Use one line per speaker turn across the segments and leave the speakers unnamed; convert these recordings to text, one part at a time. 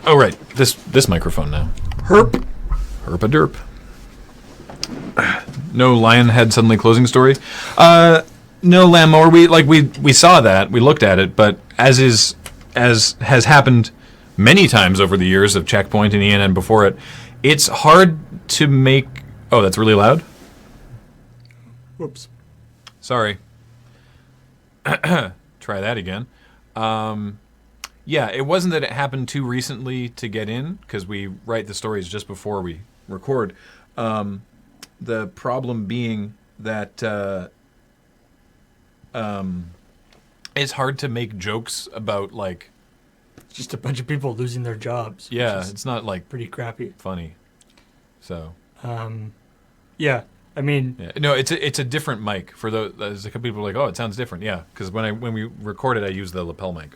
Oh, right. This microphone now.
Herp.
Herp-a-derp. No Lionhead suddenly closing story? No, Lammore. We saw that. We looked at it, but as has happened many times over the years of Checkpoint and ENN before it, it's hard to make... Oh, that's really loud?
Whoops.
Sorry. Try that again. Yeah, it wasn't that it happened too recently to get in, because we write the stories just before we record. The problem being that it's hard to make jokes about, like...
Just a bunch of people losing their jobs.
Yeah, it's not, like...
Pretty crappy.
Funny. So...
Yeah, I mean...
Yeah. No, it's a different mic. For there's a couple people like, oh, it sounds different. Yeah, because when we record it, I use the lapel mic.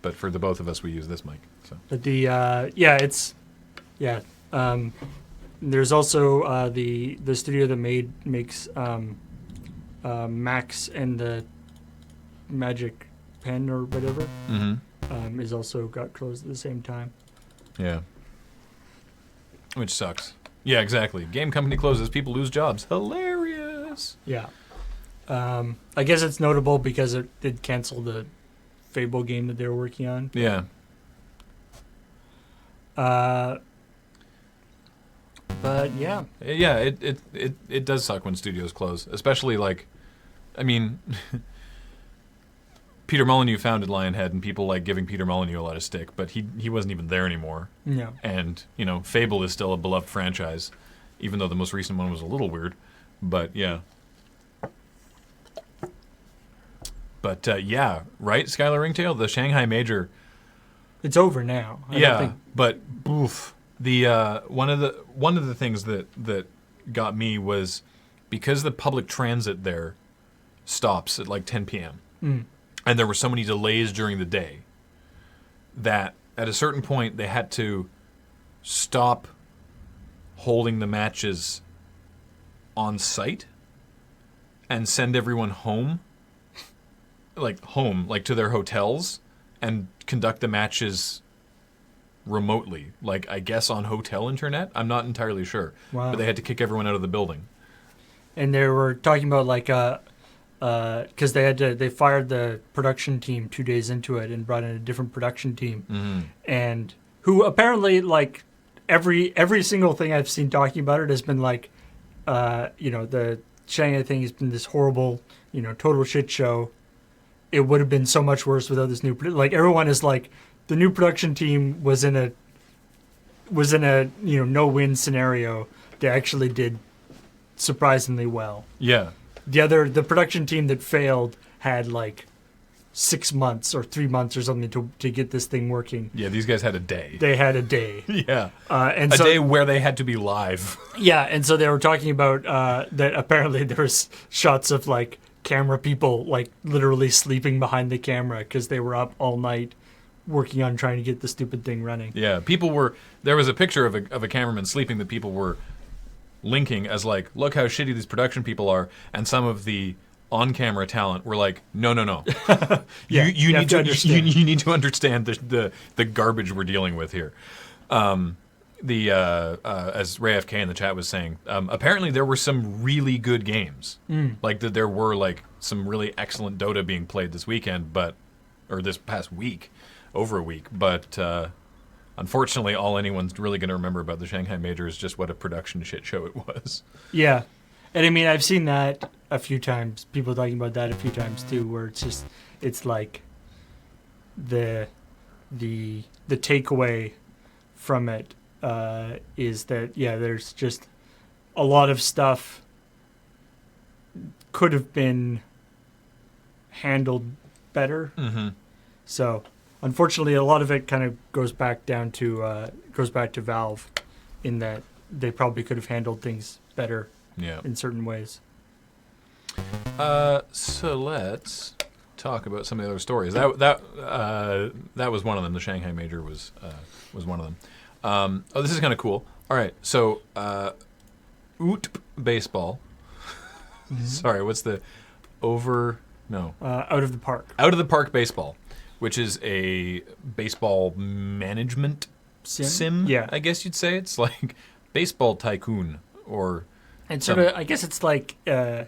But for the both of us, we use this mic. So.
But there's also the studio that makes Max and the Magic Pen or whatever.
Mm-hmm.
Is also got closed at the same time.
Yeah. Which sucks. Yeah, exactly. Game company closes, people lose jobs. Hilarious.
Yeah. I guess it's notable because it did cancel the Fable game that they were working on.
Yeah.
But yeah.
Yeah, it does suck when studios close, especially like, I mean, Peter Molyneux founded Lionhead, and people like giving Peter Molyneux a lot of stick, but he wasn't even there anymore.
No.
And Fable is still a beloved franchise, even though the most recent one was a little weird. But yeah. But yeah, right, Skylar Ringtail, the Shanghai Major.
It's over now. I don't think...
but oof. The one of the things that got me was because the public transit there stops at like 10 p.m. And there were so many delays during the day that at a certain point they had to stop holding the matches on site and send everyone home, like to their hotels, and conduct the matches remotely, like I guess on hotel internet. I'm not entirely sure.
Wow.
But they had to kick everyone out of the building.
And they were talking about like because they fired the production team 2 days into it and brought in a different production team, and who apparently like every single thing I've seen talking about it has been like, the Shanghai thing has been this horrible, total shit show. It would have been so much worse without this new like everyone is like the new production team was in a no-win scenario. They actually did surprisingly well.
Yeah.
The production team that failed had like 6 months or 3 months or something to get this thing working.
Yeah, these guys had a day.
They had a day.
Yeah.
And
a day where they had to be live.
Yeah, and so they were talking about that apparently there was shots of like camera people like literally sleeping behind the camera because they were up all night working on trying to get the stupid thing running.
Yeah, there was a picture of a cameraman sleeping that people were linking as like, look how shitty these production people are, and some of the on-camera talent were like, no.
Yeah,
you need to understand the garbage we're dealing with here. As Ray FK in the chat was saying, apparently there were some really good games. Like that there were like some really excellent Dota being played this weekend, or this past week, over a week. But unfortunately, all anyone's really going to remember about the Shanghai Major is just what a production shit show it was.
Yeah. And I mean, I've seen that a few times, people talking about that a few times too, where it's like the takeaway from it is that, yeah, there's just a lot of stuff could have been handled better. Mm-hmm. So unfortunately, a lot of it kind of goes back to Valve, in that they probably could have handled things better.
Yeah.
In certain ways.
So let's talk about some of the other stories. That was one of them. The Shanghai Major was one of them. This is kind of cool. All right, so OOTP baseball. Mm-hmm. Sorry, what's the
out of the park.
Out of the park baseball, which is a baseball management sim.
Yeah.
I guess you'd say it's like baseball tycoon or.
And sort of, I guess it's like the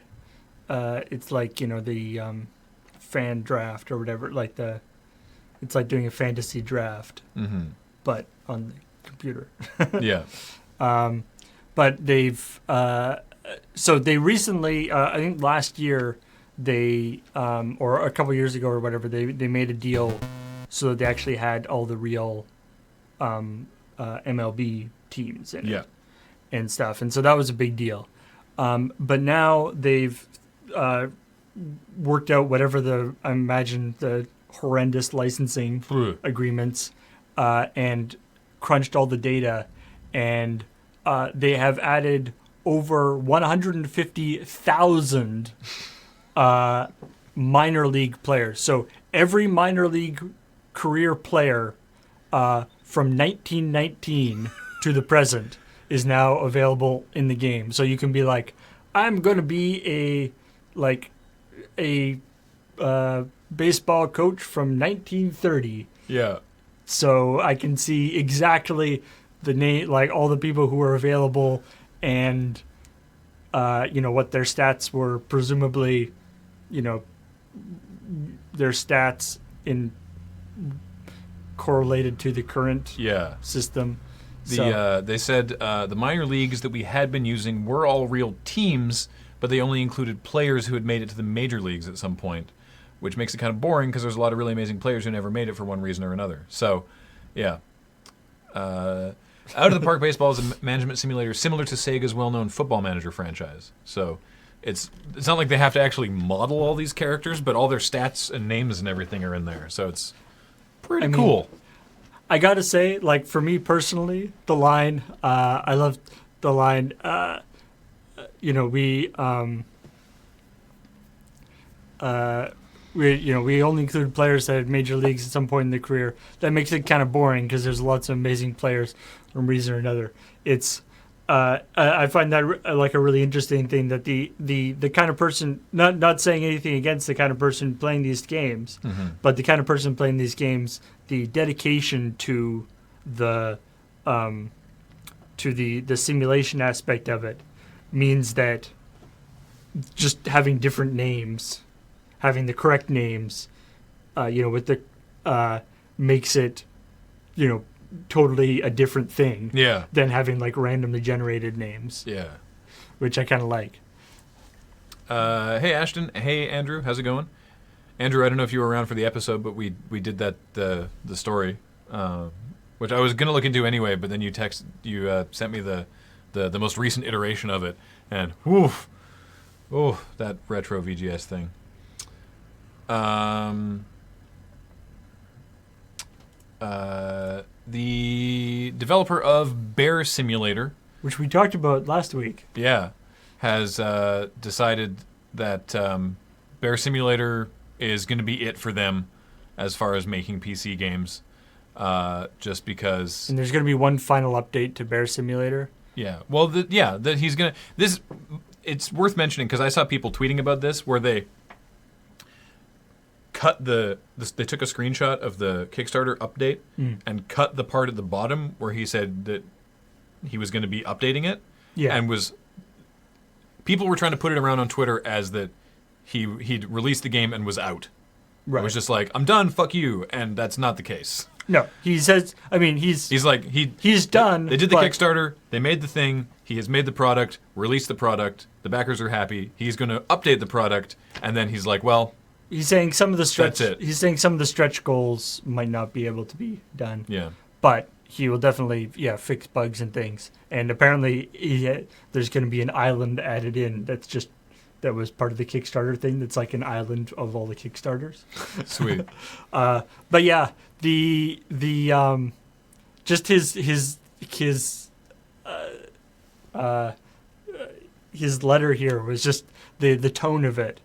fan draft or whatever. It's like doing a fantasy draft, but on the computer.
Yeah.
But they've so they recently, I think last year, they or a couple years ago or whatever, they made a deal so that they actually had all the real MLB teams in it and stuff, and so that was a big deal. But now they've worked out whatever I imagine the horrendous licensing agreements and crunched all the data, and they have added over 150,000 minor league players. So every minor league career player from 1919 to the present is now available in the game. So you can be like, I'm going to be a baseball coach from 1930.
Yeah.
So I can see exactly the name, like all the people who are available, and what their stats were, presumably, their stats in correlated to the current system.
They said the minor leagues that we had been using were all real teams, but they only included players who had made it to the major leagues at some point, which makes it kind of boring because there's a lot of really amazing players who never made it for one reason or another. So, yeah. Out of the Park Baseball is a management simulator similar to Sega's well-known Football Manager franchise. So it's not like they have to actually model all these characters, but all their stats and names and everything are in there. So it's pretty cool.
I gotta say, like, for me personally, the line, I love the line, we only include players that had major leagues at some point in their career. That makes it kind of boring because there's lots of amazing players for one reason or another. It's I find that like a really interesting thing, that the kind of person, not saying anything against the kind of person playing these games, but the kind of person playing these games, the dedication to the simulation aspect of it means that just having different names, having the correct names, with the makes it, totally a different thing.
Yeah.
Than having like randomly generated names.
Yeah.
Which I kind of like.
Hey Ashton. Hey Andrew. How's it going? Andrew, I don't know if you were around for the episode, but we did that the story, which I was gonna look into anyway. But then you sent me the most recent iteration of it, and that retro VGS thing. The developer of Bear Simulator,
which we talked about last week,
has decided that Bear Simulator is going to be it for them as far as making PC games, just because.
And there's going to be one final update to Bear Simulator.
Yeah. Well, that he's going to. This, it's worth mentioning because I saw people tweeting about this where they cut they took a screenshot of the Kickstarter update and cut the part at the bottom where he said that he was going to be updating it. Yeah. And people were trying to put it around on Twitter as that he'd released the game and was out. Right. It was just like, I'm done, fuck you, and that's not the case.
No, he says, he's like, he's done.
They did the Kickstarter, they made the thing, he has made the product, released the product, the backers are happy, he's going to update the product, and then he's like, well,
he's saying some of the stretch. He's saying some of the stretch goals might not be able to be done.
Yeah,
but he will definitely fix bugs and things. And apparently, there's going to be an island added in. That was part of the Kickstarter thing. That's like an island of all the Kickstarters.
Sweet.
But yeah, the just his letter here was just the tone of it.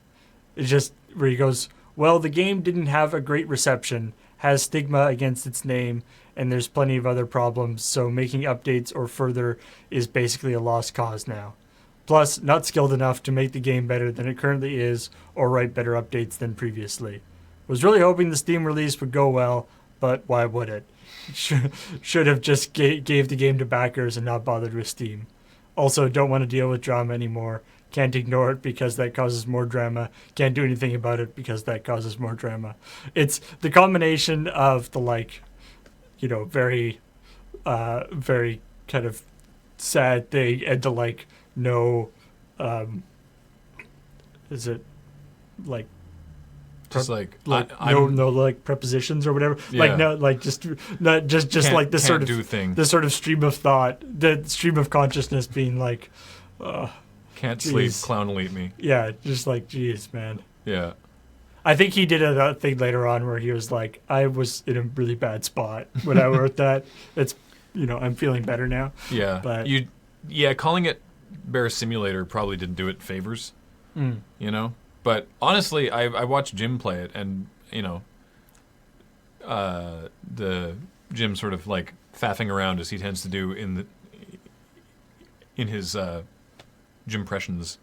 It's just where he goes, well, the game didn't have a great reception, has stigma against its name, and there's plenty of other problems, so making updates or further is basically a lost cause now. Plus, not skilled enough to make the game better than it currently is or write better updates than previously. Was really hoping the Steam release would go well, but why would it? Should have just gave the game to backers and not bothered with Steam. Also, don't want to deal with drama anymore. Can't ignore it because that causes more drama. Can't do anything about it because that causes more drama. It's the combination of the very, very kind of sad thing and the no, is it like
just like
no prepositions or whatever.
Yeah.
Just like this sort of
do thing.
This sort of stream of thought, the stream of consciousness being like,
can't
geez.
sleep, clown will eat me.
Yeah, just like, geez, man.
Yeah.
I think he did a thing later on where he was like, I was in a really bad spot when I wrote that. It's, I'm feeling better now.
Yeah.
But
calling it Bear Simulator probably didn't do it favors. But honestly, I watched Jim play it, and the Jim sort of like faffing around as he tends to do in his Jimpressions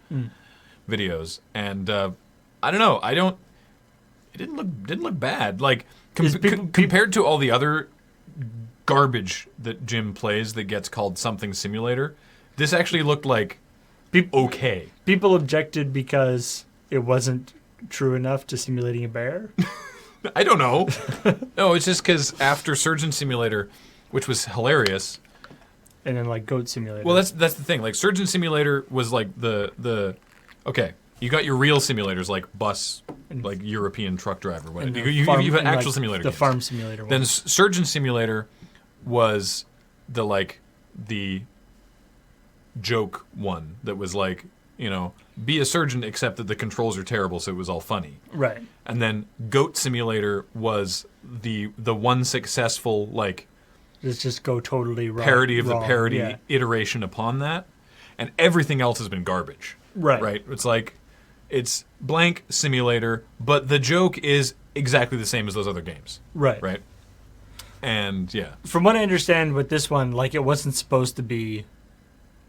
videos, and I don't know, it didn't look bad. Like compared to all the other garbage that Jim plays that gets called something simulator, this actually looked like okay.
People objected because it wasn't true enough to simulating a bear?
I don't know. No, it's just because after Surgeon Simulator, which was hilarious.
And then Goat Simulator.
Well, that's the thing. Like Surgeon Simulator was like the okay. You got your real simulators like bus, like European truck driver. Whatever. You have an actual simulator.
The
games.
farm simulator.
Then Surgeon Simulator was the joke one that was like, be a surgeon, except that the controls are terrible, so it was all funny.
Right.
And then Goat Simulator was the one successful
let's just go totally wrong.
Parody of the parody iteration upon that, and everything else has been garbage.
Right.
Right. It's like it's blank simulator, but the joke is exactly the same as those other games.
Right.
Right. And yeah.
From what I understand with this one, it wasn't supposed to be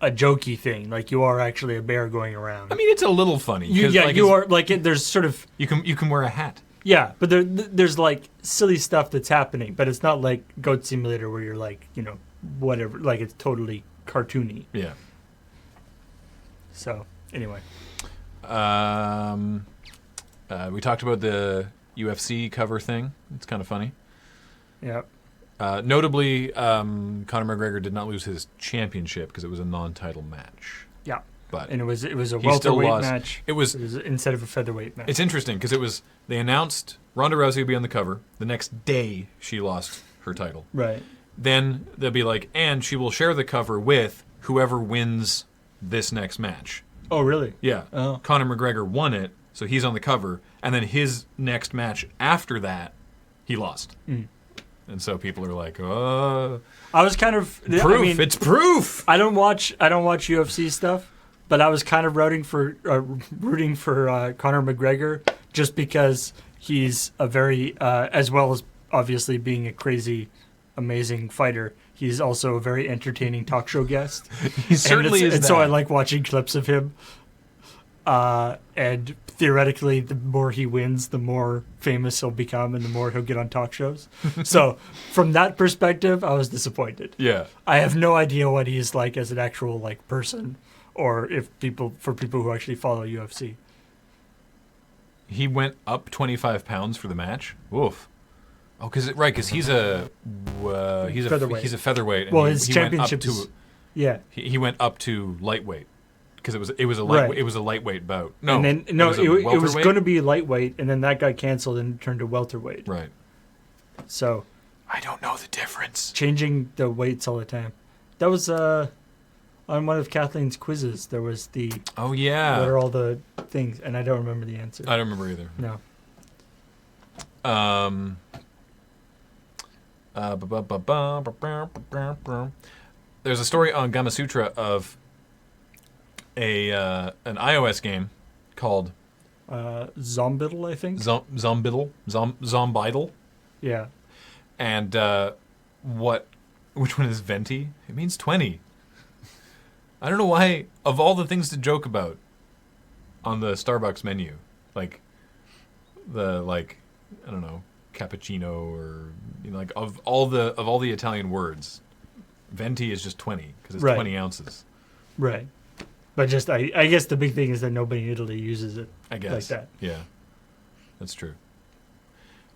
a jokey thing. Like you are actually a bear going around.
I mean, it's a little funny.
You are there's sort of
you can wear a hat.
Yeah, but there's silly stuff that's happening, but it's not like Goat Simulator where you're whatever, it's totally cartoony.
Yeah.
So anyway,
we talked about the UFC cover thing. It's kind of funny.
Yeah.
Notably, Conor McGregor did not lose his championship because it was a non-title match.
Yeah.
But
and it was a welterweight match.
It was
instead of a featherweight match.
It's interesting because they announced Ronda Rousey would be on the cover. The next day, she lost her title.
Right.
Then they'll be like, and she will share the cover with whoever wins this next match.
Oh, really?
Yeah.
Oh.
Conor McGregor won it, so he's on the cover. And then his next match after that, he lost.
Mm.
And so people are like, oh.
I was kind of
proof. It's proof.
I don't watch UFC stuff, but I was kind of rooting for Conor McGregor just because he's a very, as well as obviously being a crazy, amazing fighter, he's also a very entertaining talk show guest.
He certainly is.
And so I like watching clips of him. And theoretically, the more he wins, the more famous he'll become and the more he'll get on talk shows. So from that perspective, I was disappointed.
Yeah.
I have no idea what he's like as an actual person or for people who actually follow UFC.
He went up 25 pounds for the match. Oof. Oh, because he's a
featherweight.
He's a featherweight. And
well, his championship
he went up to lightweight because it was a lightweight bout. No,
and then it was going to be lightweight, and then that got canceled and turned to welterweight.
Right.
So
I don't know the difference.
Changing the weights all the time. That was on one of Kathleen's quizzes. There was the
oh yeah.
What are all the things? And I don't remember the answer.
I don't remember either.
No.
There's a story on Gamasutra of an iOS game called
Zombiddle, I think.
Zombiddle.
Yeah.
And which one is venti? It means 20. I don't know why, of all the things to joke about on the Starbucks menu, I don't know, cappuccino or like of all the Italian words, venti is just 20 because it's 20 ounces.
Right. But just I guess the big thing is that nobody in Italy uses it.
I guess
like that.
Yeah, that's true.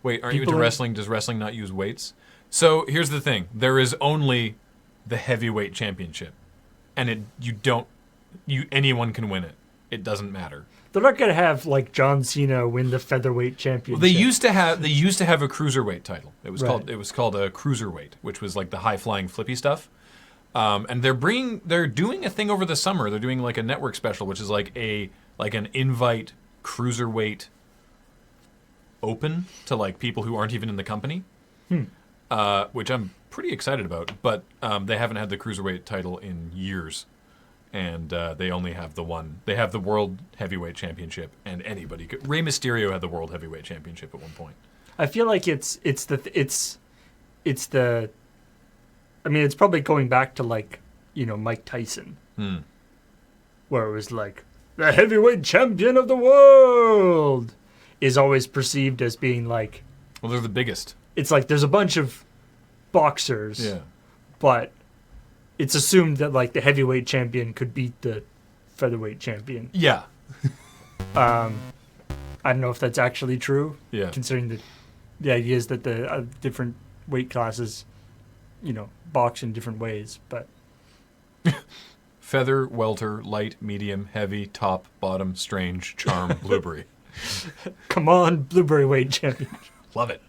Wait, aren't you into wrestling? Does wrestling not use weights? So here's the thing: there is only the heavyweight championship, and anyone can win it. It doesn't matter. They're
not gonna have like John Cena win the featherweight championship.
Well, they used to have a cruiserweight title. It was called a cruiserweight, which was like the high flying flippy stuff. And they're doing a thing over the summer. They're doing like a network special, which is like an invite cruiserweight open to like people who aren't even in the company, which I'm pretty excited about. But they haven't had the cruiserweight title in years, and they only have the one. They have the World Heavyweight Championship, and anybody could. Rey Mysterio had the World Heavyweight Championship at one point.
I feel like it's the. I mean, it's probably going back to like, Mike Tyson, where it was like the heavyweight champion of the world is always perceived as being like.
Well, they're the biggest.
It's like there's a bunch of boxers, but it's assumed that like the heavyweight champion could beat the featherweight champion.
Yeah.
I don't know if that's actually true.
Yeah.
Considering the idea is that the different weight classes, box in different ways, but
feather, welter, light, medium, heavy, top, bottom, strange, charm, blueberry.
Come on, blueberry weight champion.
Love it.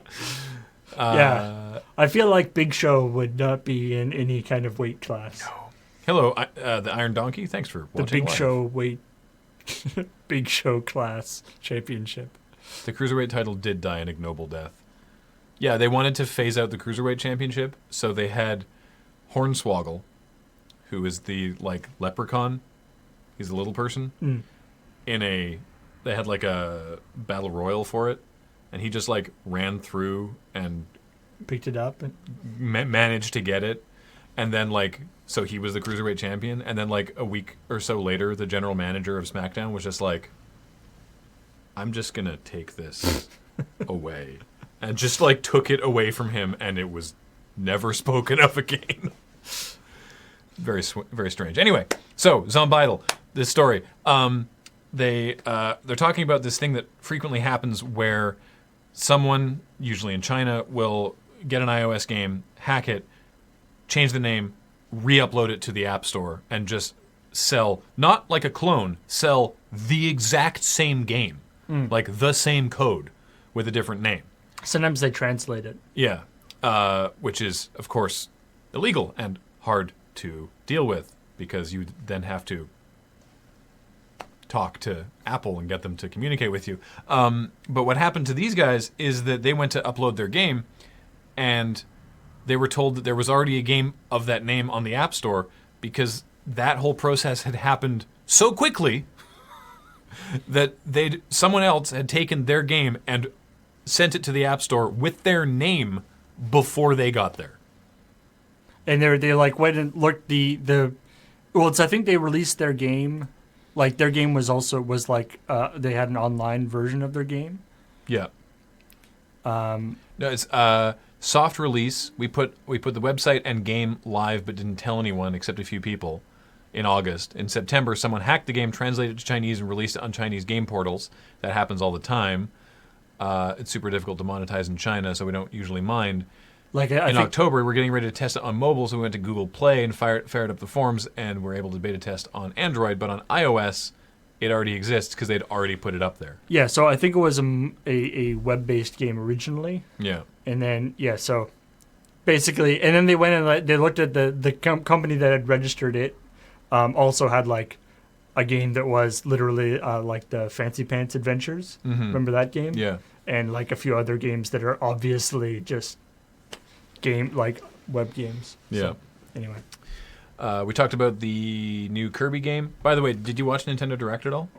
Yeah, I feel like Big Show would not be in any kind of weight class.
No. Hello, the Iron Donkey. Thanks for watching.
The Big Show weight, Big Show class championship.
The cruiserweight title did die an ignoble death. Yeah, they wanted to phase out the cruiserweight championship, so they had Hornswoggle, who is the like leprechaun. He's a little person. They had like a battle royal for it, and he just like ran through and
picked it up and
managed to get it, and then like so he was the cruiserweight champion, and then like a week or so later, the general manager of SmackDown was just like, "I'm just gonna take this away." And just like took it away from him, and it was never spoken of again. Very strange. Anyway, so Zombiidle, this story. They're talking about this thing that frequently happens where someone, usually in China, will get an iOS game, hack it, change the name, re-upload it to the App Store, and just sell, not like a clone, sell the exact same game, like the same code with a different name.
Sometimes they translate it.
Yeah, which is, of course, illegal and hard to deal with because you then have to talk to Apple and get them to communicate with you. But what happened to these guys is that they went to upload their game, and they were told that there was already a game of that name on the App Store because that whole process had happened so quickly that someone else had taken their game and sent it to the App Store with their name before they got there.
And they like went and looked I think they released their game. Like their game was like they had an online version of their game.
Yeah. No, it's soft release. We put the website and game live, but didn't tell anyone except a few people. In August. In September, someone hacked the game, translated it to Chinese, and released it on Chinese game portals. That happens all the time. It's super difficult to monetize in China, so we don't usually mind.
Like
in October, we're getting ready to test it on mobile, so we went to Google Play and fired up the forms, and we're able to beta test on Android. But on iOS, it already exists because they'd already put it up there.
Yeah, so I think it was a web-based game originally.
Yeah.
And then, so basically, and then they went and they looked at the company that had registered it, also had like a game that was literally like the Fancy Pants Adventures. Mm-hmm. Remember that game?
Yeah.
And like a few other games that are obviously just web games.
Yeah.
So, anyway.
We talked about the new Kirby game. By the way, did you watch Nintendo Direct at all?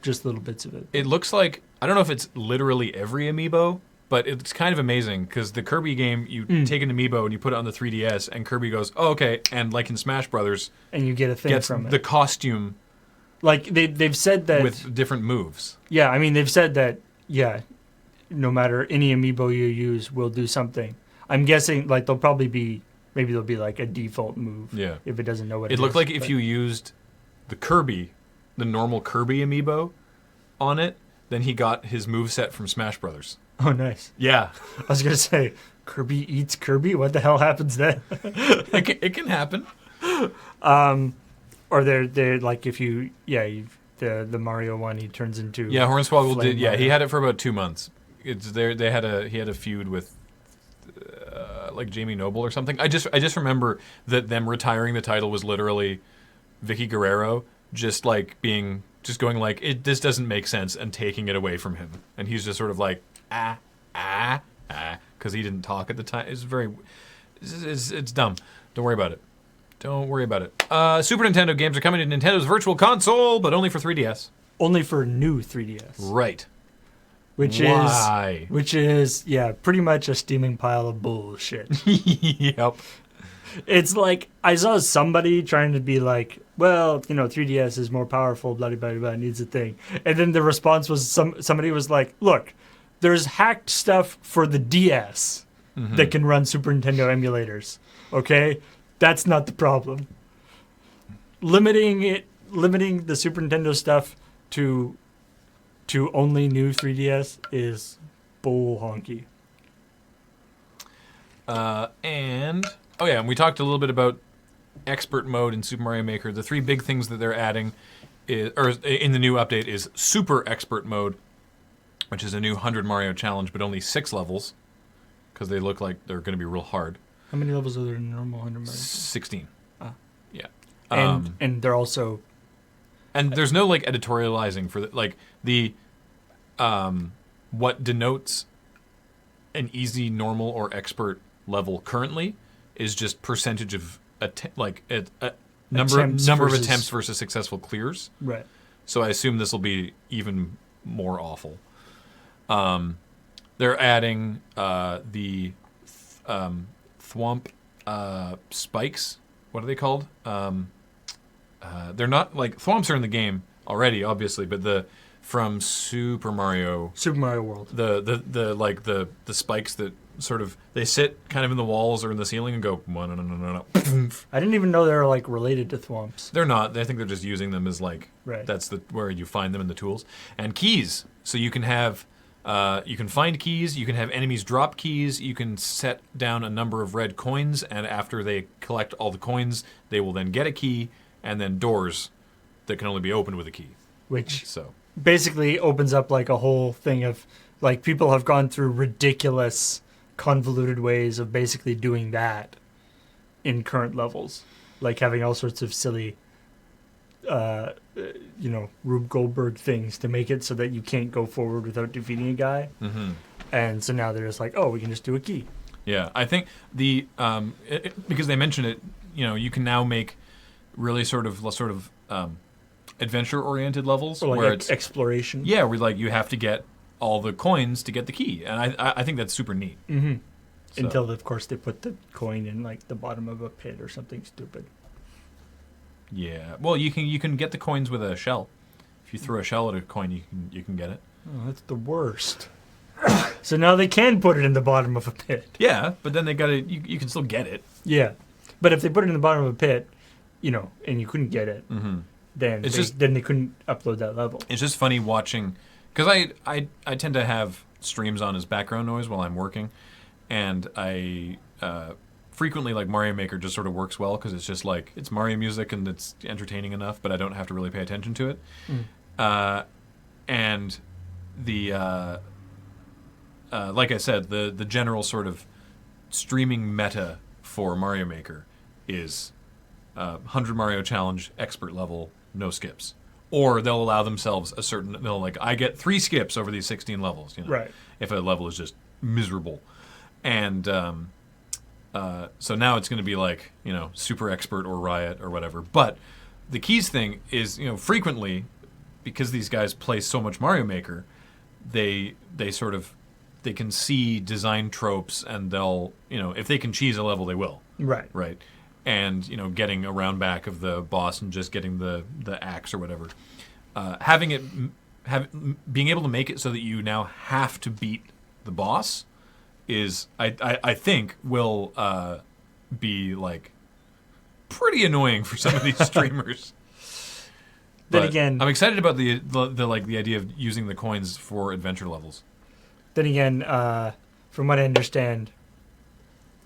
Just little bits of it.
It looks like, I don't know if it's literally every amiibo, but it's kind of amazing because the Kirby game, you take an amiibo and you put it on the 3DS, and Kirby goes, "Oh, okay," and like in Smash Brothers,
and you get a thing from it.
The costume,
like they've said that
with different moves.
Yeah, I mean they've said that. Yeah, no matter any amiibo you use will do something. I'm guessing like there'll be like a default move.
Yeah.
If it doesn't know what
It
it
looked
is,
like if you used the normal Kirby amiibo on it, then he got his moveset from Smash Brothers.
Oh, nice.
Yeah.
I was gonna say Kirby eats Kirby. What the hell happens then?
It can happen.
Or they're like if you the Mario one he turns into
Hornswoggle did. Yeah, he
Mario.
had it for about 2 months. It's there. He had a feud with like Jamie Noble or something. I just remember that them retiring the title was literally Vicky Guerrero just going like this doesn't make sense and taking it away from him, and he's just sort of like because he didn't talk at the time. It's dumb. Don't worry about it. Super Nintendo games are coming to Nintendo's Virtual Console, but only for 3DS.
Only for new 3DS.
Right.
Which
Why?
is pretty much a steaming pile of bullshit.
Yep.
It's like I saw somebody trying to be like, well, 3DS is more powerful, blah blah blah, needs a thing, and then the response was somebody was like, look, there's hacked stuff for the DS that can run Super Nintendo emulators. Okay, that's not the problem. Limiting the Super Nintendo stuff to only new 3DS is bull honky.
And we talked a little bit about expert mode in Super Mario Maker. The 3 big things that they're adding in the new update is super expert mode, which is a new 100 Mario challenge, but only 6 levels because they look like they're going to be real hard.
How many levels are there in normal 100 Mario?
16. Yeah.
And they're also...
And there's no like editorializing for the what denotes an easy, normal, or expert level currently is just percentage of number of attempts versus successful clears.
Right.
So I assume this will be even more awful. They're adding the thwomp spikes. What are they called? They're not like thwomps are in the game already, obviously, but from Super Mario
World,
the spikes that sort of they sit kind of in the walls or in the ceiling and go no.
I didn't even know they were like related to thwomps.
They're not. I think they're just using them as
right.
That's where you find them in the tools and keys. So you can have you can find keys. You can have enemies drop keys. You can set down a number of red coins, and after they collect all the coins, they will then get a key. And then doors that can only be opened with a key.
Which basically opens up like a whole thing of like people have gone through ridiculous, convoluted ways of basically doing that in current levels. Like having all sorts of silly, Rube Goldberg things to make it so that you can't go forward without defeating a guy. Mm-hmm. And so now they're just like, oh, we can just do a key.
Yeah, I think because they mentioned it, you can now make really sort of adventure-oriented levels,
or like
where it's
exploration.
Yeah, where you have to get all the coins to get the key, and I think that's super neat.
Mm-hmm. So. Until of course they put the coin in like the bottom of a pit or something stupid.
Yeah, well you can get the coins with a shell. If you throw a shell at a coin, you can get it.
Oh, that's the worst. So now they can put it in the bottom of a pit.
Yeah, but then they got to you can still get it.
Yeah, but if they put it in the bottom of a pit, and you couldn't get it, then they couldn't upload that level.
It's just funny watching, because I tend to have streams on as background noise while I'm working, and I frequently Mario Maker just sort of works well because it's just it's Mario music and it's entertaining enough, but I don't have to really pay attention to it. And the like I said, the general sort of streaming meta for Mario Maker is 100 Mario Challenge, expert level, no skips. Or they'll allow themselves I get 3 skips over these 16 levels,
right?
If a level is just miserable. And so now it's going to be super expert or riot or whatever. But the keys thing is, frequently, because these guys play so much Mario Maker, they can see design tropes, and they'll, if they can cheese a level, they will. Right. And getting around back of the boss and just getting the axe or whatever, being able to make it so that you now have to beat the boss is I think will be like pretty annoying for some of these streamers.
Then
But
again,
I'm excited about the idea of using the coins for adventure levels.
Then again, from what I understand,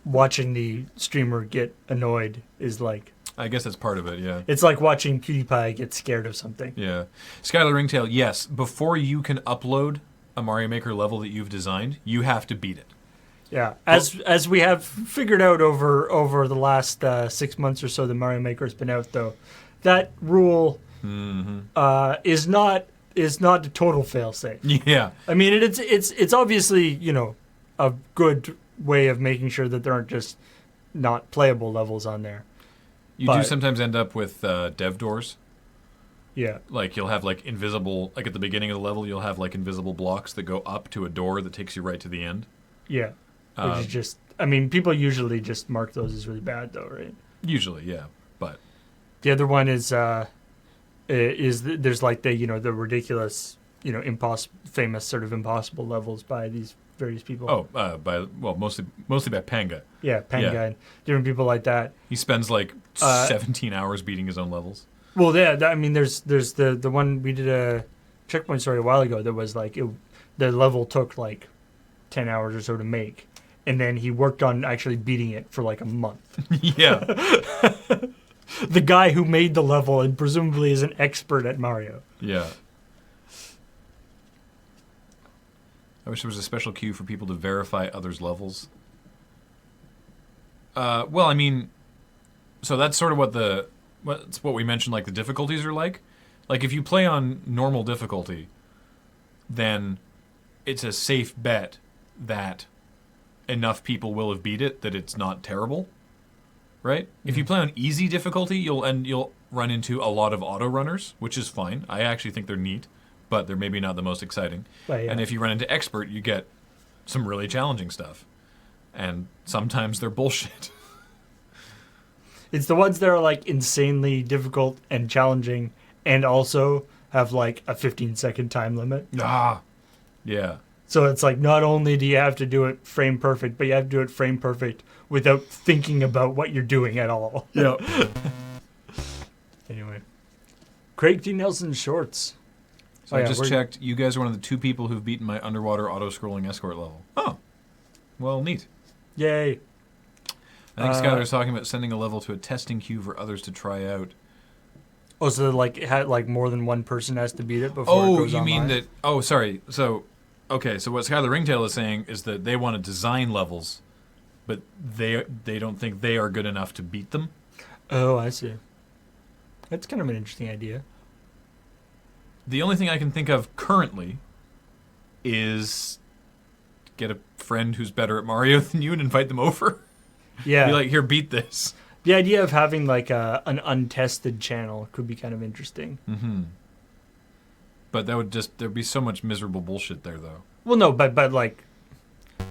watching the streamer get annoyed is like...
I guess that's part of it, yeah.
It's like watching PewDiePie get scared of something.
Yeah. Skylar Ringtail, yes, before you can upload a Mario Maker level that you've designed, you have to beat it.
Yeah, as we have figured out over the last 6 months or so that Mario Maker has been out, though, that rule is not a total fail-safe.
Yeah.
I mean, it's obviously, you know, a good way of making sure that there aren't just not playable levels on there.
You do sometimes end up with dev doors.
Yeah.
Like, you'll have, like, invisible... Like, at the beginning of the level, you'll have, like, invisible blocks that go up to a door that takes you right to the end.
Yeah. Which is just... I mean, people usually just mark those as really bad, though, right?
Usually, yeah. But...
The other one is there's, like, the, you know, the ridiculous, you know, famous sort of impossible levels by these various people.
Oh, mostly by Panga.
Yeah, Panga and different people like that.
He spends, like, 17 hours beating his own levels.
Well, yeah, I mean, there's the one we did a checkpoint story a while ago that was like the level took like 10 hours or so to make, and then he worked on actually beating it for like a month.
Yeah.
The guy who made the level and presumably is an expert at Mario.
Yeah. I wish there was a special queue for people to verify others' levels. Well, I mean, so that's sort of what we mentioned, like the difficulties are like. Like if you play on normal difficulty, then it's a safe bet that enough people will have beat it that it's not terrible, right? Mm-hmm. If you play on easy difficulty, you'll run into a lot of auto runners, which is fine. I actually think they're neat, but they're maybe not the most exciting.
But, yeah.
And if you run into expert, you get some really challenging stuff, and sometimes they're bullshit.
It's the ones that are like insanely difficult and challenging and also have like a 15-second time limit.
Ah, yeah.
So it's like not only do you have to do it frame perfect, but you have to do it frame perfect without thinking about what you're doing at all.
Yeah.
Anyway. Craig D. Nelson shorts.
So I just checked. You guys are one of the 2 people who've beaten my underwater auto-scrolling escort level. Oh. Well, neat.
Yay.
I think Skylar was talking about sending a level to a testing queue for others to try out.
Oh, so like it had like more than one person has to beat it before it goes online?
Mean that... Oh, sorry. So, okay, so what Skylar Ringtail is saying is that they want to design levels, but they don't think they are good enough to beat them.
Oh, I see. That's kind of an interesting idea.
The only thing I can think of currently is get a friend who's better at Mario than you and invite them over.
Yeah.
Be like, here, beat this.
The idea of having like an untested channel could be kind of interesting.
Mm-hmm. But there'd be so much miserable bullshit there, though.
Well, no, but like,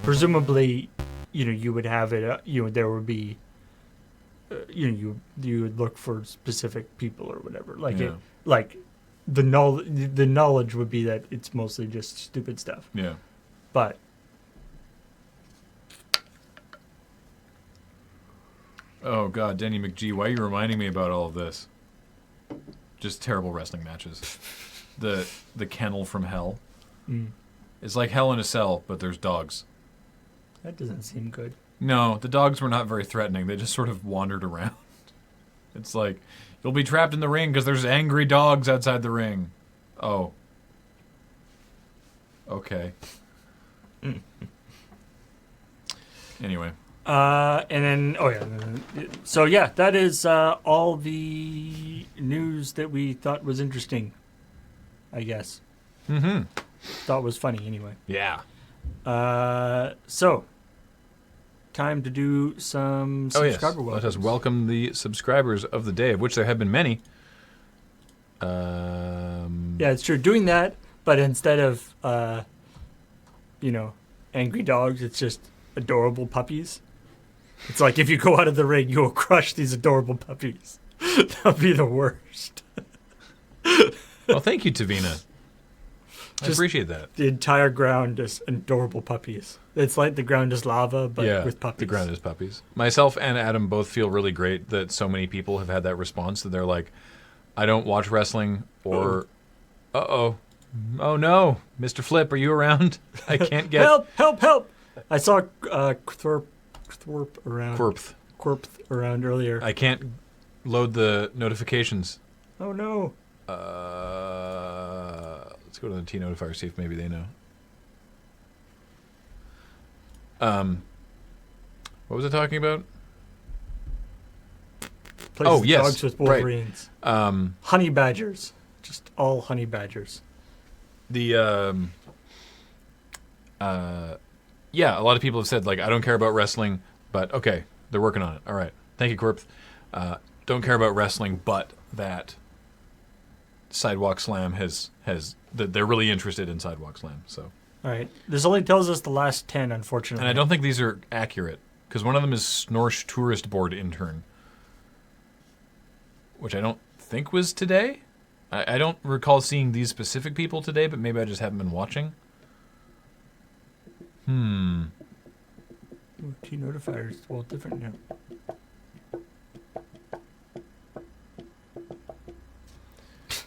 presumably, you know, you would have it. There would be, you would look for specific people or whatever. Like the knowledge would be that it's mostly just stupid stuff.
Yeah.
But.
Oh, God, Denny McGee, why are you reminding me about all of this? Just terrible wrestling matches. The kennel from hell.
Mm.
It's like Hell in a Cell, but there's dogs.
That doesn't seem good.
No, the dogs were not very threatening. They just sort of wandered around. It's like, you'll be trapped in the ring because there's angry dogs outside the ring. Oh. Okay. Anyway.
And then, so yeah, that is all the news that we thought was interesting, I guess.
Mm-hmm.
Thought was funny, anyway.
Yeah.
So, time to do some subscriber welcomes.
Let us welcome the subscribers of the day, of which there have been many.
Yeah, it's true. Doing that, but instead of, angry dogs, it's just adorable puppies. It's like if you go out of the ring, you will crush these adorable puppies. That'll be the worst.
Well, thank you, Tavina. I appreciate that.
The entire ground is adorable puppies. It's like the ground is lava, but with puppies.
The ground is puppies. Myself and Adam both feel really great that so many people have had that response that they're like, I don't watch wrestling, or, oh no, Mr. Flip, are you around? I can't get...
Help! I saw Thorpe around. Quirp around earlier.
I can't load the notifications.
Oh no.
Let's go to the T-Notifier, see if maybe they know. What was I talking about? Yes.
Dogs with Wolverines.
Right.
Honey badgers. Just all honey badgers.
A lot of people have said, like, I don't care about wrestling, but okay, they're working on it. All right. Thank you, Quirp. Don't care about wrestling, but that Sidewalk Slam they're really interested in Sidewalk Slam, so.
All right. This only tells us the last 10, unfortunately.
And I don't think these are accurate, because one of them is Snorsh Tourist Board Intern, which I don't think was today. I don't recall seeing these specific people today, but maybe I just haven't been watching.
T-Notifier is well different now.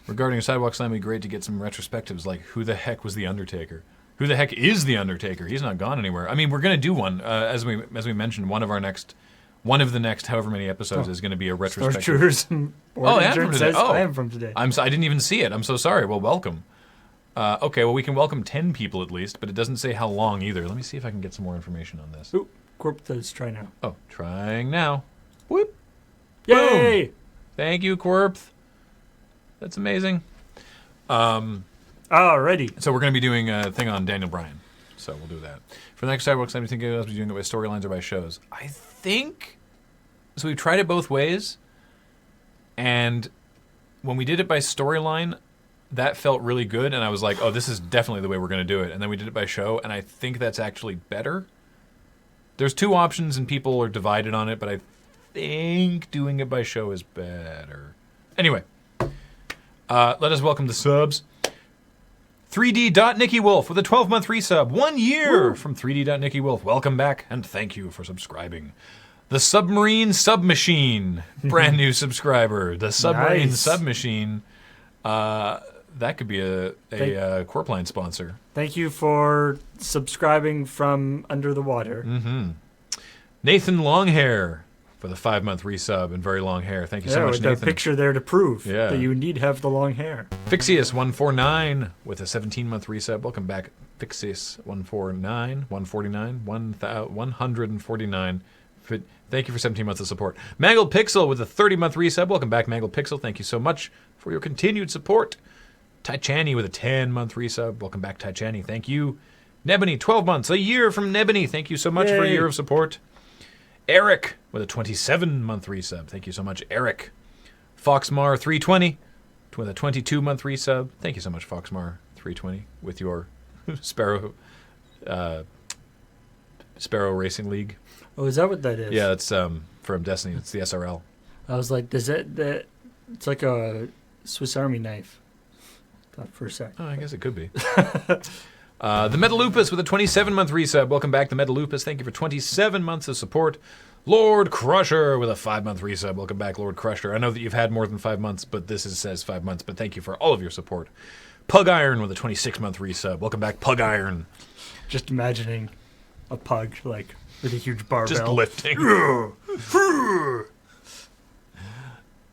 Regarding Sidewalk Slam, it'd be great to get some retrospectives, like who the heck was The Undertaker? Who the heck is The Undertaker? He's not gone anywhere. I mean, we're going to do one. As we mentioned, one of the next however many episodes is going to be a retrospective.
Tourism.
I am from today.
I am from today.
I didn't even see it. I'm so sorry. Well, welcome. Okay, well, we can welcome 10 people at least, but it doesn't say how long either. Let me see if I can get some more information on this.
Ooh, Corp says try now.
Oh, trying now. Whoop.
Yay!
Boom. Thank you, Corp. That's amazing.
Alrighty.
So we're going to be doing a thing on Daniel Bryan. So we'll do that. For the next Sidewalk Slam, you think we'll be doing it by storylines or by shows? I think... So we've tried it both ways. And when we did it by storyline, that felt really good. And I was like, oh, this is definitely the way we're going to do it. And then we did it by show, and I think that's actually better. There's two options, and people are divided on it, but I think doing it by show is better. Anyway. Let us welcome the subs. 3D.NickyWolf with a 12-month resub. 1 year from 3D.NickyWolf. Welcome back, and thank you for subscribing. The Submarine Submachine. Brand new subscriber. The Submarine Submachine. That could be a Corpline sponsor.
Thank you for subscribing from under the water.
Mm-hmm. Nathan Longhair. For the 5-month resub and very long hair. Thank you so much,
with
Nathan.
the picture there to prove that you indeed have the long hair.
Fixius149 with a 17-month resub. Welcome back, Fixius149, 149. Thank you for 17 months of support. Mangled Pixel with a 30-month resub. Welcome back, Mangled Pixel. Thank you so much for your continued support. Tychani with a 10-month resub. Welcome back, Tychani. Thank you. Nebony, 12 months. A year from Nebony. Thank you so much for a year of support. Eric with a 27-month resub. Thank you so much, Eric. Foxmar320 with a 22-month resub. Thank you so much, Foxmar320, with your Sparrow Racing League.
Oh, is that what that is?
Yeah, that's from Destiny. It's the SRL.
I was like, it's like a Swiss Army knife. Thought for a sec.
Oh, I guess it could be. The Metalupus with a 27-month resub. Welcome back, the Metalupus. Thank you for 27 months of support. Lord Crusher with a 5-month resub. Welcome back, Lord Crusher. I know that you've had more than 5 months, but says 5 months. But thank you for all of your support. Pug Iron with a 26-month resub. Welcome back, Pug Iron.
Just imagining a pug, like, with a huge barbell.
Just lifting.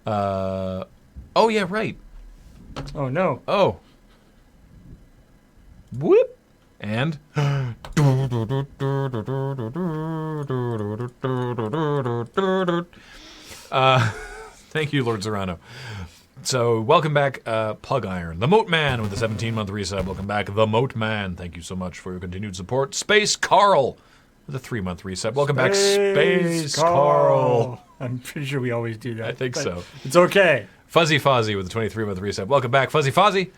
Oh, yeah, right.
Oh, no.
Oh. Whoop. And thank you, Lord Serrano. So welcome back, Pug Iron. The Moat Man with a 17-month resub. Welcome back, The Moat Man. Thank you so much for your continued support. Space Carl with a 3-month resub. Welcome back, Space Carl.
I'm pretty sure we always do that.
I think so.
It's okay.
Fuzzy Fozzie with a 23-month resub. Welcome back, Fuzzy Fozzie.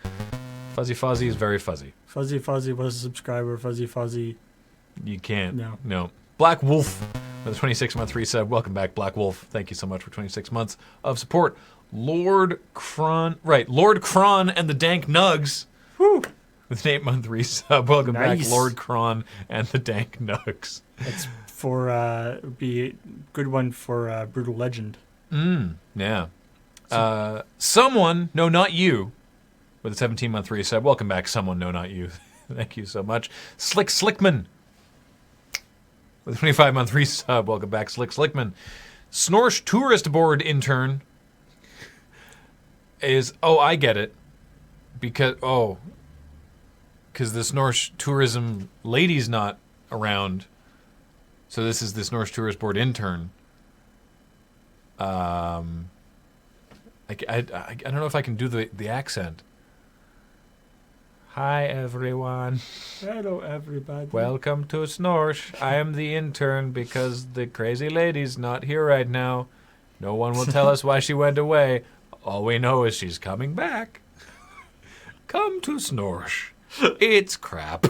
Fuzzy Fozzie is very fuzzy.
Fuzzy Fuzzy was a subscriber. Fuzzy Fuzzy.
You can't.
No.
Black Wolf with a 26-month resub. Welcome back, Black Wolf. Thank you so much for 26 months of support. Lord Kron and the Dank Nugs.
Woo.
with an 8-month resub. Welcome
Nice.
back, Lord Kron and the Dank Nugs.
That's for be a good one for Brutal Legend.
Yeah. Someone, no, not you, with a 17-month resub. Welcome back, someone, no, not you. Thank you so much. Slickman with a 25-month resub. Welcome back, Slickman. Snorsh Tourist Board intern is, I get it. Because the Snorsh Tourism lady's not around. So this is the Snorsh Tourist Board intern. I don't know if I can do the accent. Hi, everyone.
Hello, everybody.
Welcome to Snorsh. I am the intern because the crazy lady's not here right now. No one will tell us why she went away. All we know is she's coming back. Come to Snorsh. It's crap.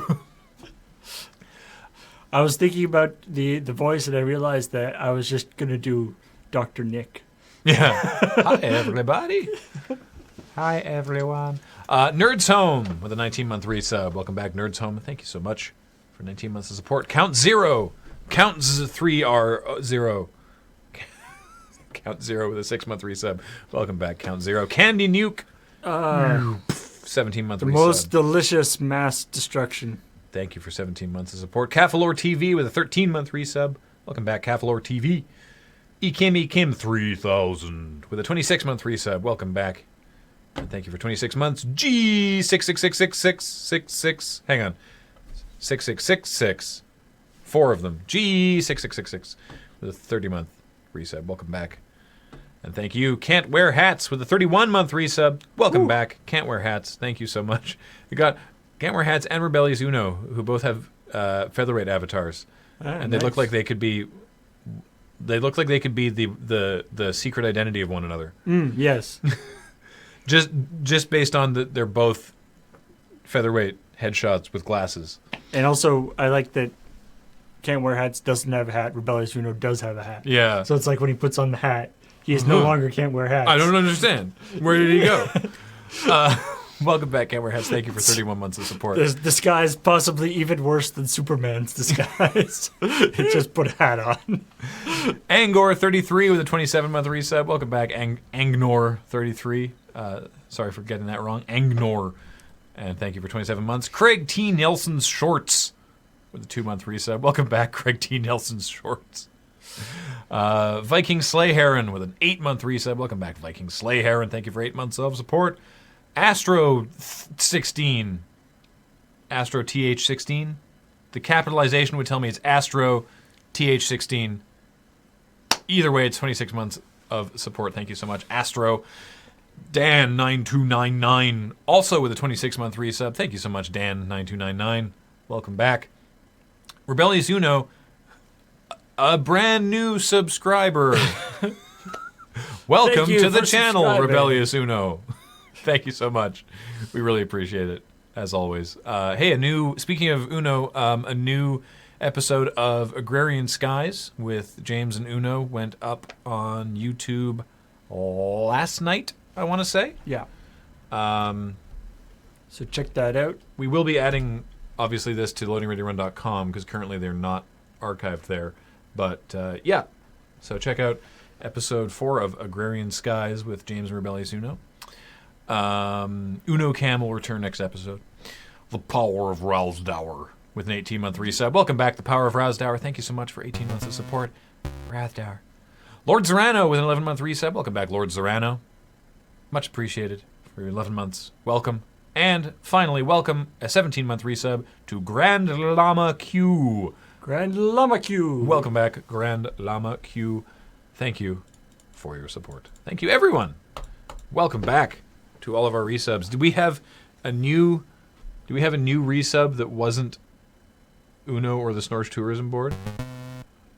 I was thinking about the voice, and I realized that I was just going to do Dr. Nick.
Yeah. Hi, everybody. Hi, everyone. Nerds Home with a 19-month resub. Welcome back, Nerds Home. Thank you so much for 19 months of support. Count Zero. Count 3R0. Count Zero with a 6-month resub. Welcome back, Count Zero. Candy Nuke. 17-month resub.
The most delicious mass destruction.
Thank you for 17 months of support. Cafalore TV with a 13-month resub. Welcome back, Cafalore TV. Ekim 3000 with a 26-month resub. Welcome back. And thank you for 26 months. G666666. Hang on. 6666. 4 of them. G6666 with a 30-month resub. Welcome back. And thank you, Can't Wear Hats with a 31-month resub. Welcome back, Can't Wear Hats. Thank you so much. We got Can't Wear Hats and Rebellious Uno, who both have featherweight avatars, and they look like they could be. They look like they could be the secret identity of one another.
Yes.
just based on that they're both featherweight headshots with glasses.
And also, I like that Can't Wear Hats doesn't have a hat. Rebellious Uno does have a hat.
Yeah.
So it's like when he puts on the hat, he is no longer Can't Wear Hats.
I don't understand. Where did he go? Welcome back, Can't Wear Hats. Thank you for 31 months of support.
This disguise possibly even worse than Superman's disguise. He just put a hat on.
Angor33 with a 27-month resub. Welcome back, Angnor33. Sorry for getting that wrong. Angnor. And thank you for 27 months. Craig T. Nelson's Shorts with a 2-month resub. Welcome back, Craig T. Nelson's Shorts. Viking Slay Heron with an 8-month resub. Welcome back, Viking Slay Heron. Thank you for 8 months of support. Astro 16. Astro TH16. The capitalization would tell me it's Astro TH16. Either way, it's 26 months of support. Thank you so much, Astro. Dan9299, also with a 26-month resub. Thank you so much, Dan9299. Welcome back. Rebellious Uno, a brand new subscriber. Welcome to the channel, Rebellious Uno. Thank you so much. We really appreciate it, as always. Hey, speaking of Uno, a new episode of Agrarian Skies with James and Uno went up on YouTube last night, I want to say.
Yeah. So check that out.
We will be adding, obviously, this to loadingreadyrun.com because currently they're not archived there. But, yeah. So check out episode 4 of Agrarian Skies with James and Rebellious Uno. Uno Cam will return next episode. The Power of Rousdower with an 18-month resub. Welcome back, The Power of Rousdower. Thank you so much for 18 months of support. Rousdower. Lord Zorano with an 11-month resub. Welcome back, Lord Zorano. Much appreciated for your 11 months. Welcome. And finally, welcome a 17-month resub to Grand Lama Q.
Grand Lama Q.
Welcome back, Grand Lama Q. Thank you for your support. Thank you, everyone. Welcome back to all of our resubs. Do we have a new resub that wasn't Uno or the Snorsh Tourism Board?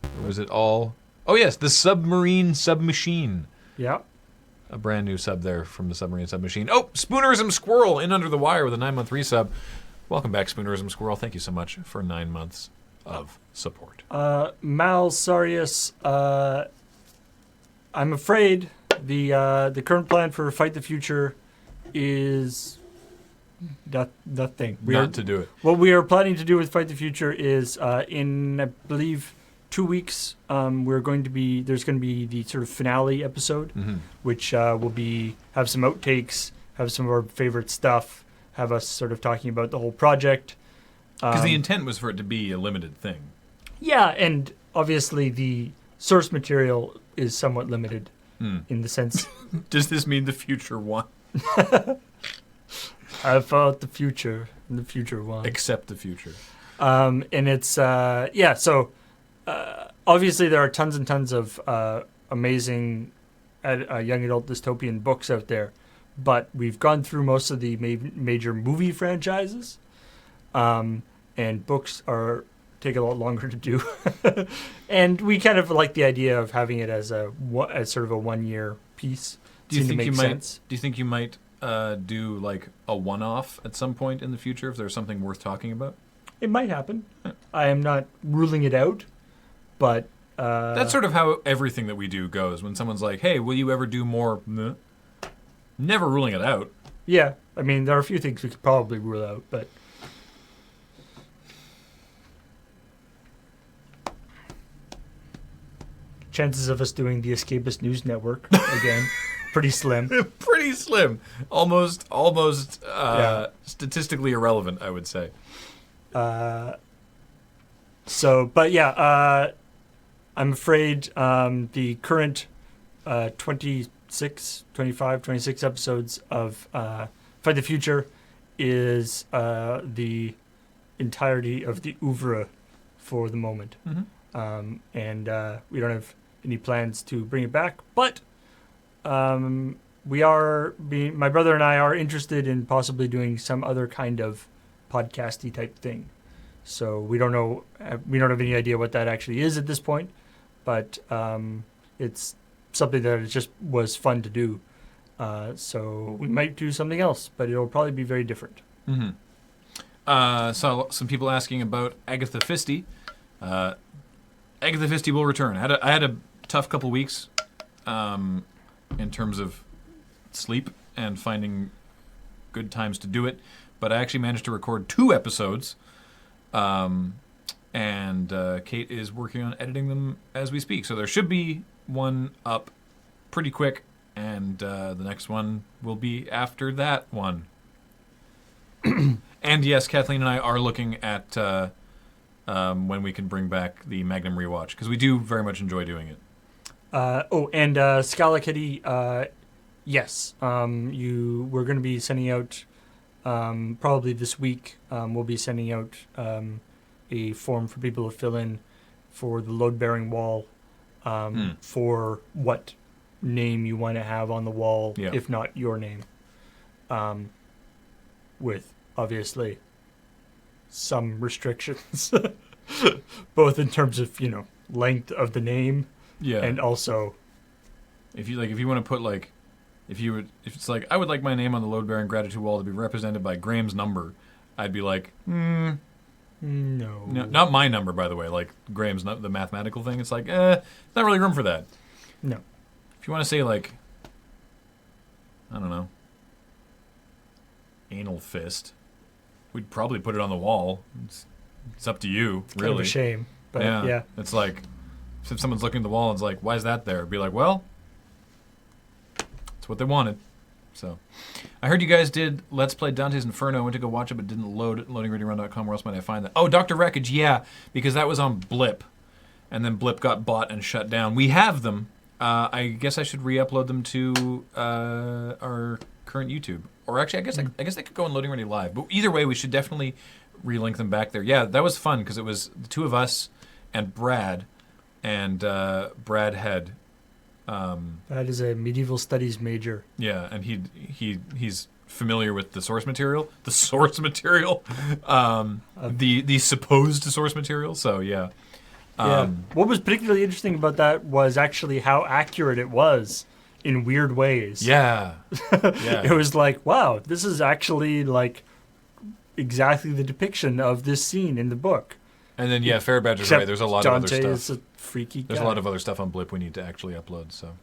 Or was it all? Oh yes, the Submarine Submachine.
Yeah.
A brand new sub there from the Submarine Submachine. Oh, Spoonerism Squirrel in under the wire with a 9-month resub. Welcome back, Spoonerism Squirrel. Thank you so much for 9 months of support.
Mal Sarius, I'm afraid the current plan for Fight the Future is Nothing.
To do it.
What we are planning to do with Fight the Future is in, I believe, 2 weeks, there's going to be the sort of finale episode, which will have some outtakes, have some of our favorite stuff, have us sort of talking about the whole project.
Because the intent was for it to be a limited thing.
Yeah, and obviously the source material is somewhat limited in the sense.
Does this mean the future won?
I thought the future, and the future won.
Except the future.
And it's, so obviously there are tons and tons of amazing young adult dystopian books out there, but we've gone through most of the major movie franchises, and books take a lot longer to do. And we kind of like the idea of having it as sort of a 1 year piece.
Do you think you might do like a one-off at some point in the future if there's something worth talking about?
It might happen. I am not ruling it out, but
that's sort of how everything that we do goes. When someone's like, "Hey, will you ever do more?" Never ruling it out.
Yeah, I mean, there are a few things we could probably rule out, but chances of us doing the Escapist News Network again, pretty slim.
Pretty slim. Almost statistically irrelevant, I would say.
I'm afraid the current 26 episodes of Fight the Future is the entirety of the oeuvre for the moment. And we don't have any plans to bring it back, but my brother and I are interested in possibly doing some other kind of podcasty type thing. So we don't have any idea what that actually is at this point, but it's something that it just was fun to do. So we might do something else, but it'll probably be very different.
So some people asking about Agatha Christie. Agatha Christie will return. I had a tough couple weeks in terms of sleep and finding good times to do it, but I actually managed to record 2 episodes, and Kate is working on editing them as we speak. So there should be one up pretty quick, and the next one will be after that one. And yes, Kathleen and I are looking at when we can bring back the Magnum rewatch, because we do very much enjoy doing it.
And Scala Kitty, yes, we're going to be sending out, probably this week, we'll be sending out a form for people to fill in for the load-bearing wall, for what name you want to have on the wall, if not your name, with, obviously, some restrictions, both in terms of, length of the name, and also
if you want to put if it's like, I would like my name on the load bearing gratitude wall to be represented by Graham's number, I'd be like, no, not my number, by the way, like Graham's the mathematical thing. It's like, not really room for that.
No.
If you want to say I don't know, anal fist, we'd probably put it on the wall. It's up to you, really.
Kind of a shame, but yeah.
It's like, if someone's looking at the wall and it's like, why is that there? Be like, well, it's what they wanted. So, I heard you guys did Let's Play Dante's Inferno. I went to go watch it, but it didn't load. LoadingReadyRun.com. Where else might I find that? Oh, Dr. Wreckage, yeah, because that was on Blip, and then Blip got bought and shut down. We have them. I guess I should re-upload them to our current YouTube. Or actually, I guess they could go on Loading Ready Live. But either way, we should definitely relink them back there. Yeah, that was fun because it was the two of us and Brad. And Brad had...
that is a medieval studies major.
Yeah, and he's familiar with the source material. The source material? The supposed source material, so yeah.
What was particularly interesting about that was actually how accurate it was in weird ways.
Yeah.
It was like, wow, this is actually like exactly the depiction of this scene in the book.
And then, Fair Badger's right. There's a lot of other stuff.
Dante is a freaky guy.
There's a lot of other stuff on Blip we need to actually upload. So,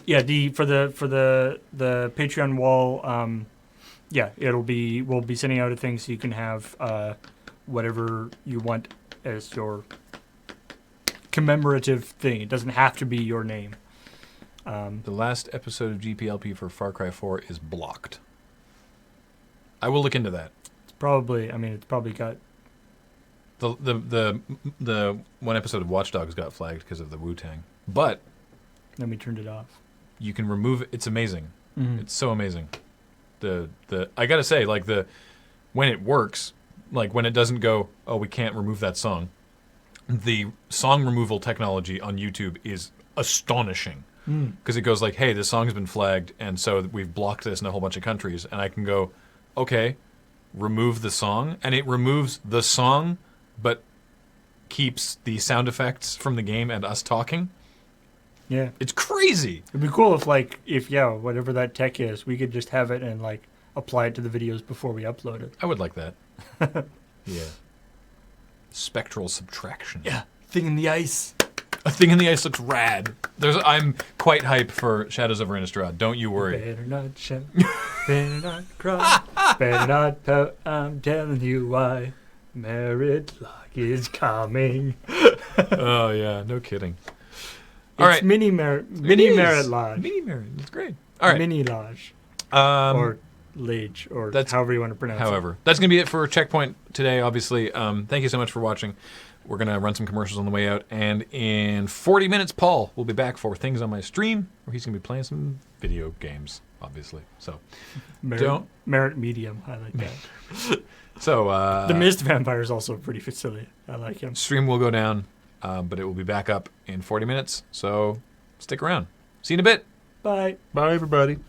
Yeah, for the Patreon wall, yeah, we'll be sending out a thing so you can have whatever you want as your commemorative thing. It doesn't have to be your name.
The last episode of GPLP for Far Cry 4 is blocked. I will look into that.
It's probably got
the one episode of Watch Dogs got flagged because of the Wu-Tang. But
then we turned it off.
You can remove it. It's amazing.
Mm-hmm.
It's so amazing. The I gotta say, like when it works, like when it doesn't go, oh, we can't remove that song. The song removal technology on YouTube is astonishing because it goes like, hey, this song has been flagged, and so we've blocked this in a whole bunch of countries, and I can go, okay, remove the song, and it removes the song, but keeps the sound effects from the game and us talking.
Yeah.
It's crazy.
It'd be cool if whatever that tech is, we could just have it and like apply it to the videos before we upload it.
I would like that. Yeah. Spectral subtraction.
Yeah. Thing in the ice.
A thing in the ice looks rad. I'm quite hyped for Shadows over Innistrad. Don't you worry.
Better not shout. Better not cry. Better not pout. I'm telling you why. Merit Lock is coming.
Oh, yeah. No kidding.
All right. Mini Merit Lodge.
Mini Merit. That's great. All right.
Mini Lodge. Or Lage, or however you want to pronounce it.
That's going to be it for Checkpoint today, obviously. Thank you so much for watching. We're going to run some commercials on the way out. And in 40 minutes, Paul will be back for Things on My Stream, where he's going to be playing some video games, obviously. So,
Merit Medium. I like that.
So,
the Mist Vampire is also pretty silly. I like him.
Stream will go down, but it will be back up in 40 minutes. So, stick around. See you in a bit.
Bye.
Bye, everybody.